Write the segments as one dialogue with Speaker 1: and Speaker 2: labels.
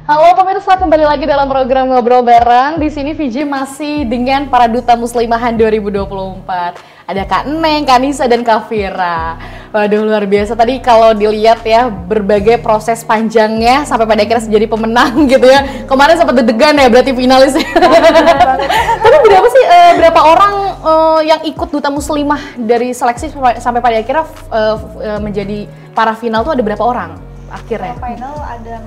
Speaker 1: Halo pemirsa, kembali lagi dalam program Ngobrol Bareng. Di sini VJ masih dengan para duta muslimahan 2024. Ada Kak Neng, Kak Nisa, dan Kak Fira. Waduh, luar biasa. Tadi kalau dilihat ya, berbagai proses panjangnya sampai pada akhirnya jadi pemenang gitu ya. Kemarin sempat deg-degan ya, berarti finalisnya. Tapi berapa sih, berapa orang yang ikut duta muslimah dari seleksi sampai pada akhirnya menjadi para final tuh ada berapa orang? Akhirnya
Speaker 2: final ada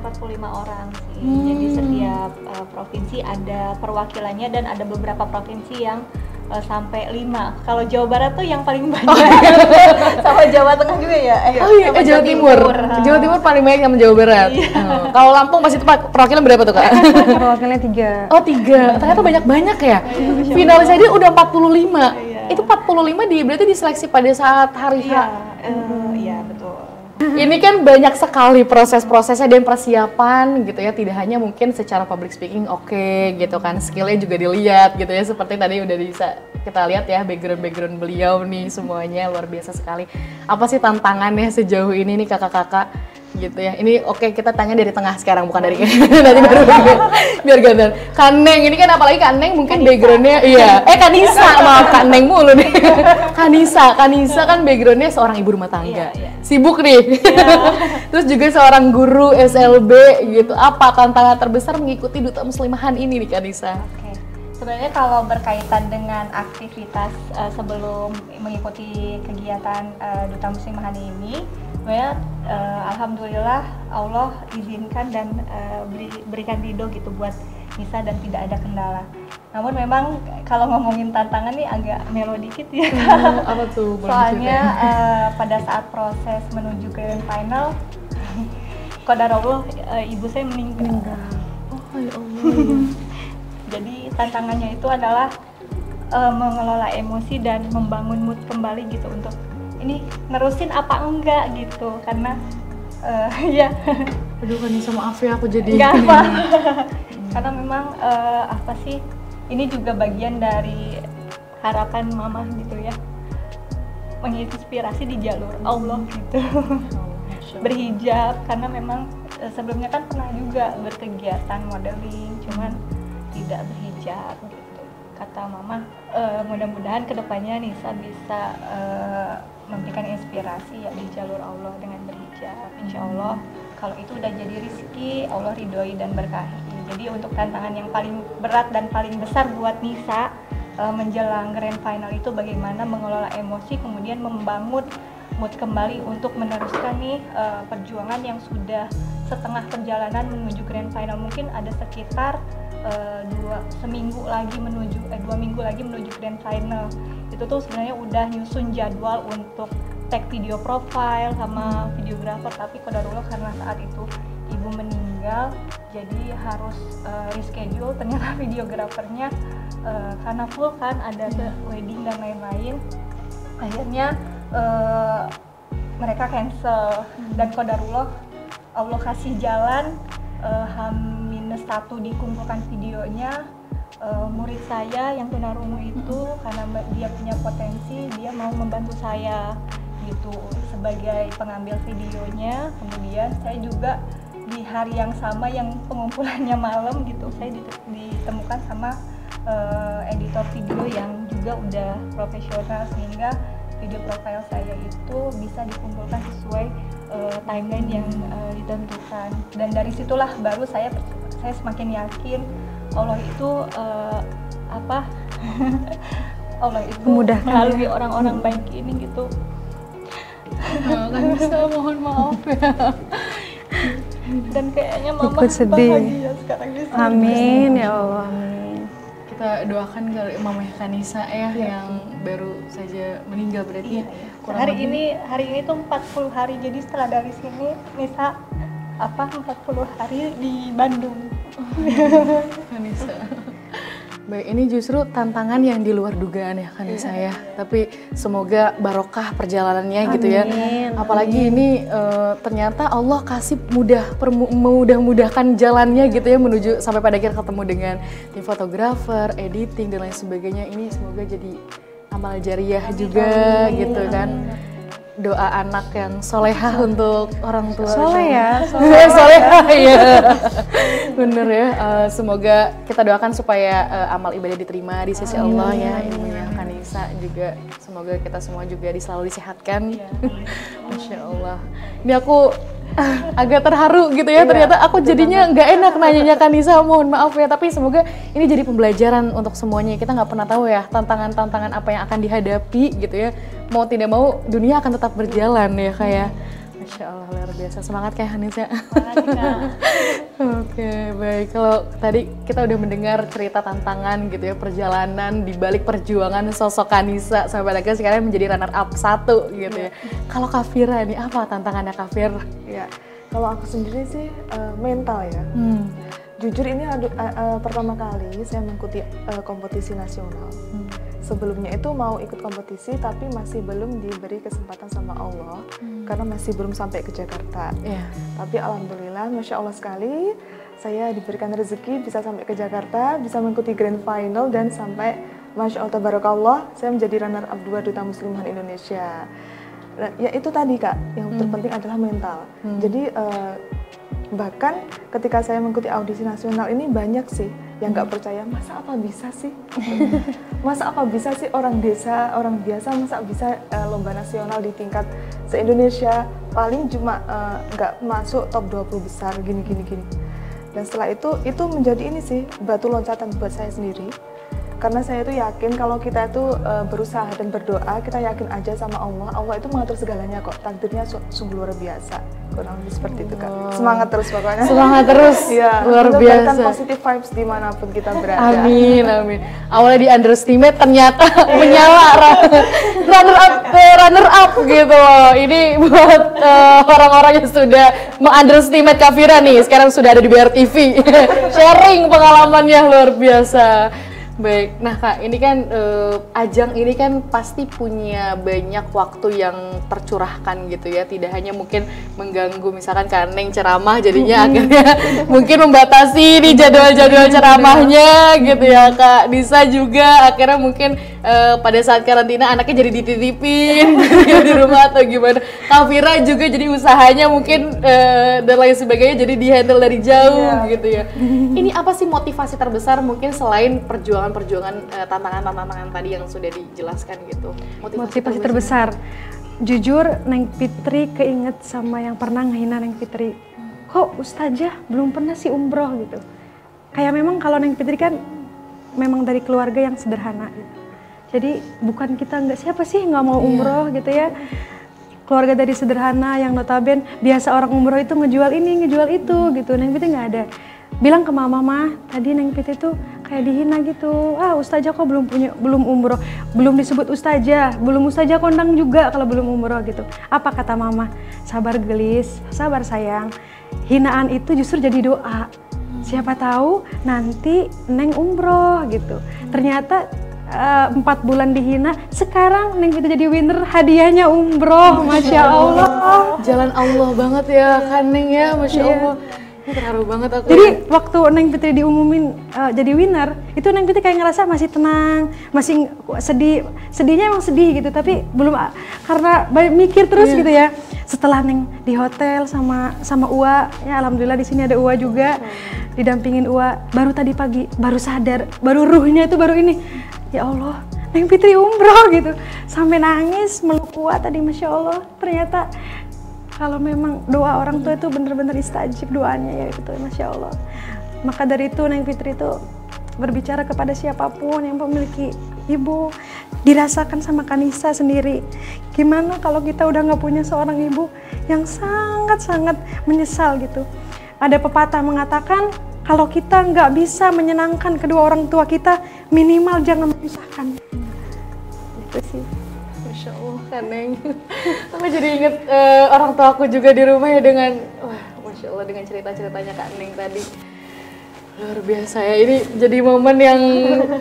Speaker 2: 45 orang sih. Jadi setiap provinsi ada perwakilannya dan ada beberapa provinsi yang sampai 5. Kalau Jawa Barat tuh yang paling banyak. Sama Jawa Tengah juga ya.
Speaker 1: Jawa Timur. Jawa Timur paling banyak sama Jawa Barat. Kalau Lampung pasti itu perwakilan berapa tuh Kak?
Speaker 3: Perwakilannya 3.
Speaker 1: Oh 3. Ternyata banyak-banyak ya. Finalis aja udah 45. Itu 45 berarti diseleksi pada saat hari H.
Speaker 2: Iya betul.
Speaker 1: Ini kan banyak sekali proses-prosesnya dan persiapan gitu ya, tidak hanya mungkin secara public speaking oke, gitu kan, skillnya juga dilihat gitu ya, seperti tadi udah bisa kita lihat ya background beliau nih semuanya luar biasa sekali. Apa sih tantangannya sejauh ini nih kakak-kakak gitu ya? Ini oke, kita tanya dari tengah sekarang, bukan dari dari baru biar gantian. Kak Neng, ini kan apalagi Kak Neng mungkin backgroundnya Kak Nisa, maaf Kak Neng mulu nih. Kak Nisa kan backgroundnya seorang ibu rumah tangga, sibuk nih. Terus juga seorang guru SLB gitu. Apa tantangan terbesar mengikuti duta muslimahan ini nih Kak Nisa?
Speaker 2: Sebenarnya kalau berkaitan dengan aktivitas sebelum mengikuti kegiatan duta muslimahan ini, sebenarnya alhamdulillah Allah izinkan dan berikan ridho gitu buat Nisa dan tidak ada kendala. Namun memang kalau ngomongin tantangan nih agak melo dikit ya.
Speaker 1: Apa tuh?
Speaker 2: Soalnya pada saat proses menuju grand final, qadarullah ibu saya meninggal.
Speaker 1: Oh ya Allah.
Speaker 2: Jadi tantangannya itu adalah mengelola emosi dan membangun mood kembali gitu untuk ini nerusin apa enggak gitu, karena ya.
Speaker 1: Aduh kan Nisa, maaf ya aku jadi
Speaker 2: enggak apa. Karena memang apa sih, ini juga bagian dari harapan mama gitu ya, menginspirasi di jalur Allah gitu. Berhijab, karena memang sebelumnya kan pernah juga berkegiatan modeling, cuman tidak berhijab gitu. Kata mama, mudah-mudahan kedepannya Nisa bisa memberikan inspirasi ya di jalur Allah dengan berhijab. Insya Allah kalau itu udah jadi rezeki, Allah ridhoi dan berkahi. Jadi untuk tantangan yang paling berat dan paling besar buat Nisa menjelang grand final itu bagaimana mengelola emosi, kemudian membangun mood kembali untuk meneruskan nih perjuangan yang sudah setengah perjalanan menuju grand final. Mungkin ada sekitar 2 minggu lagi menuju grand final. Itu tuh sebenarnya udah nyusun jadwal untuk tag video profile sama videografer, tapi qadarullah karena saat itu ibu meninggal jadi harus reschedule. Ternyata videografernya karena full kan ada wedding dan lain-lain, akhirnya mereka cancel. Dan qadarullah Allah kasih jalan, H-1 dikumpulkan videonya. Murid saya yang tunarungu itu karena dia punya potensi, dia mau membantu saya gitu sebagai pengambil videonya. Kemudian saya juga di hari yang sama yang pengumpulannya malam gitu, saya ditemukan sama editor video yang juga udah profesional, sehingga video profile saya itu bisa dikumpulkan sesuai timeline yang ditentukan. Dan dari situlah baru saya semakin yakin Allah itu Allah itu melalui orang-orang baik ini gitu.
Speaker 1: Nggak bisa, mohon maaf ya.
Speaker 2: Dan kayaknya mama bahagia sekarang di sini.
Speaker 3: Amin ya Allah.
Speaker 1: Kita doakan ke mamanya Kak Nisa yang baru saja meninggal berarti.
Speaker 2: Hari ini tuh 40 hari, jadi setelah dari sini Nisa 40 hari di Bandung.
Speaker 1: Kak Nisa. Baik, ini justru tantangan yang di luar dugaan ya Kak Nisa ya. Tapi semoga barokah perjalanannya. Amin, gitu ya. Apalagi ini ternyata Allah kasih mudah-mudahkan jalannya gitu ya menuju sampai pada akhir ketemu dengan tim fotografer, editing dan lain sebagainya. Ini semoga jadi amal jariah juga gitu kan. doa anak yang solehah untuk orang tua.
Speaker 3: Soleh ya,
Speaker 1: Solehah ya. Bener ya. Semoga kita doakan supaya amal ibadah diterima di sisi Allah ya. Ilmunya Kanisa juga semoga kita semua juga selalu disehatkan. Masya Allah. Ini aku agak terharu gitu ya. Ternyata aku jadinya nggak enak nanyanya Kanisa. Mohon maaf ya. Tapi semoga ini jadi pembelajaran untuk semuanya. Kita nggak pernah tahu ya tantangan-tantangan apa yang akan dihadapi gitu ya. Mau tidak mau dunia akan tetap berjalan ya kayak. Masya Allah luar biasa. Semangat kayak Hanisa. Oke, baik. Kalau tadi kita udah mendengar cerita tantangan gitu ya, perjalanan di balik perjuangan sosok Kanisa sampai akhirnya sekarang menjadi runner up 1 gitu ya. Kalau Kafira ini apa tantangannya Kafir?
Speaker 4: Ya, kalau aku sendiri sih mental ya. Jujur ini pertama kali saya mengikuti kompetisi nasional. Sebelumnya itu mau ikut kompetisi tapi masih belum diberi kesempatan sama Allah karena masih belum sampai ke Jakarta. Tapi alhamdulillah, masya Allah sekali, saya diberikan rezeki bisa sampai ke Jakarta, bisa mengikuti grand final dan sampai masya Allah tabarakallah saya menjadi runner up 2 Duta Muslimahan Indonesia. Nah, ya itu tadi Kak, yang terpenting adalah mental. Jadi bahkan ketika saya mengikuti audisi nasional ini banyak sih yang nggak percaya, masa apa bisa sih? Masa apa bisa sih orang desa, orang biasa masa bisa lomba nasional di tingkat se-Indonesia paling cuma nggak masuk top 20 besar gini. Dan setelah itu menjadi ini sih batu loncatan buat saya sendiri. Karena saya itu yakin kalau kita itu berusaha dan berdoa, kita yakin aja sama Allah. Allah itu mengatur segalanya kok. Takdirnya sungguh luar biasa. Kurang lebih seperti itu Kak. Semangat terus pokoknya.
Speaker 1: Semangat terus.
Speaker 4: Ya,
Speaker 1: luar biasa.
Speaker 4: Positive vibes dimanapun kita berada.
Speaker 1: Amin. Awalnya di underestimate ternyata menyala runner up gitu loh. Ini buat orang-orang yang sudah meng-underestimate Kafira nih. Sekarang sudah ada di BRTV. Sharing pengalamannya luar biasa. Baik, nah Kak, ini kan ajang ini kan pasti punya banyak waktu yang tercurahkan gitu ya. Tidak hanya mungkin mengganggu misalkan Kaneng ceramah jadinya akhirnya mungkin membatasi di jadwal-jadwal ceramahnya gitu ya Kak. Disa juga akhirnya mungkin pada saat karantina anaknya jadi dititipin di rumah atau gimana. Kafira juga jadi usahanya mungkin dan lain sebagainya jadi di-handle dari jauh gitu ya. Ini apa sih motivasi terbesar mungkin selain perjuangan tantangan-tantangan tadi yang sudah dijelaskan gitu?
Speaker 3: Motivasi terbesar. Jujur, Neng Fitri keinget sama yang pernah ngehina Neng Fitri. Kok ustazah belum pernah sih umroh gitu? Kayak memang kalau Neng Fitri kan memang dari keluarga yang sederhana gitu. Jadi bukan kita siapa sih nggak mau umroh gitu ya. Keluarga dari sederhana yang notaben biasa orang umroh itu ngejual ini, ngejual itu gitu. Neng Fitri nggak ada. Bilang ke mama, tadi Neng Fitri tuh kayak dihina gitu. Ustazah kok belum umroh, belum disebut ustazah, belum ustazah kondang juga kalau belum umroh gitu. Apa kata mama? Sabar gelis, sabar sayang. Hinaan itu justru jadi doa. Siapa tahu nanti Neng umroh gitu. Ternyata 4 bulan dihina, sekarang Neng Fitri jadi winner, hadiahnya umroh. Masya Allah.
Speaker 1: Jalan Allah banget ya kan Neng ya, Masya Allah. Ini terharu banget aku.
Speaker 3: Jadi waktu Neng Fitri diumumin jadi winner, itu Neng Fitri kayak ngerasa masih tenang, masih sedih. Sedihnya emang sedih gitu, tapi belum karena mikir terus gitu ya. Setelah Neng di hotel sama Ua, ya alhamdulillah di sini ada Ua juga, didampingin Ua. Baru tadi pagi, baru sadar, baru ruhnya itu baru ini. Ya Allah, Neng Fitri umroh gitu. Sampai nangis meluk Ua tadi, Masya Allah. Ternyata kalau memang doa orang tua itu benar-benar istajib doanya ya gitu, Masya Allah. Maka dari itu Neng Fitri itu berbicara kepada siapapun yang memiliki ibu, dirasakan sama Kanisa sendiri. Gimana kalau kita udah nggak punya seorang ibu yang sangat-sangat menyesal gitu. Ada pepatah mengatakan kalau kita nggak bisa menyenangkan kedua orang tua kita, minimal jangan menyusahkan. Itu sih.
Speaker 1: Masya Allah Kaneng. Aku jadi inget orang tua aku juga di rumah ya dengan Masya Allah dengan cerita-ceritanya Kak Neng tadi. Luar biasa ya, ini jadi momen yang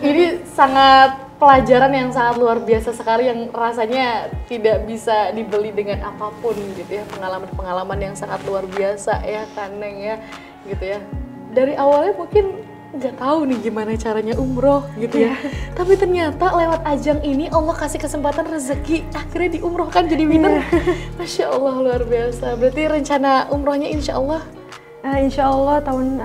Speaker 1: ini sangat pelajaran yang sangat luar biasa sekali yang rasanya tidak bisa dibeli dengan apapun gitu ya. Pengalaman-pengalaman yang sangat luar biasa ya Kaneng ya gitu ya. Dari awalnya mungkin nggak tahu nih gimana caranya umroh gitu ya. Tapi ternyata lewat ajang ini Allah kasih kesempatan rezeki, akhirnya diumrohkan jadi winner. Masya Allah, luar biasa. Berarti rencana umrohnya insya Allah?
Speaker 3: Insya Allah tahun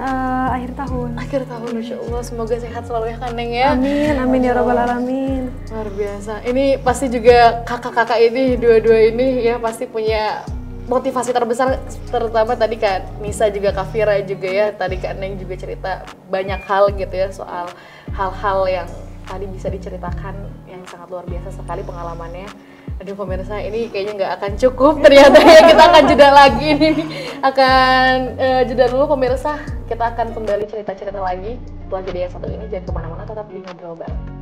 Speaker 3: akhir tahun.
Speaker 1: Akhir tahun, Masya Allah. Semoga sehat selalu ya Kak Neng ya.
Speaker 3: Amin, amin ya Rabbal Alamin.
Speaker 1: Luar biasa. Ini pasti juga kakak-kakak ini, dua-dua ini ya pasti punya motivasi terbesar, terutama tadi Kak Nisa juga Kak Fira juga ya, tadi Kak Neng juga cerita banyak hal gitu ya soal hal-hal yang tadi bisa diceritakan yang sangat luar biasa sekali pengalamannya. Aduh pemirsa, ini kayaknya nggak akan cukup ternyata ya, kita akan jeda lagi nih, akan jeda dulu pemirsa, kita akan kembali cerita-cerita lagi setelah jeda yang satu ini. Jangan kemana-mana, tetap di Ngobrol Bareng.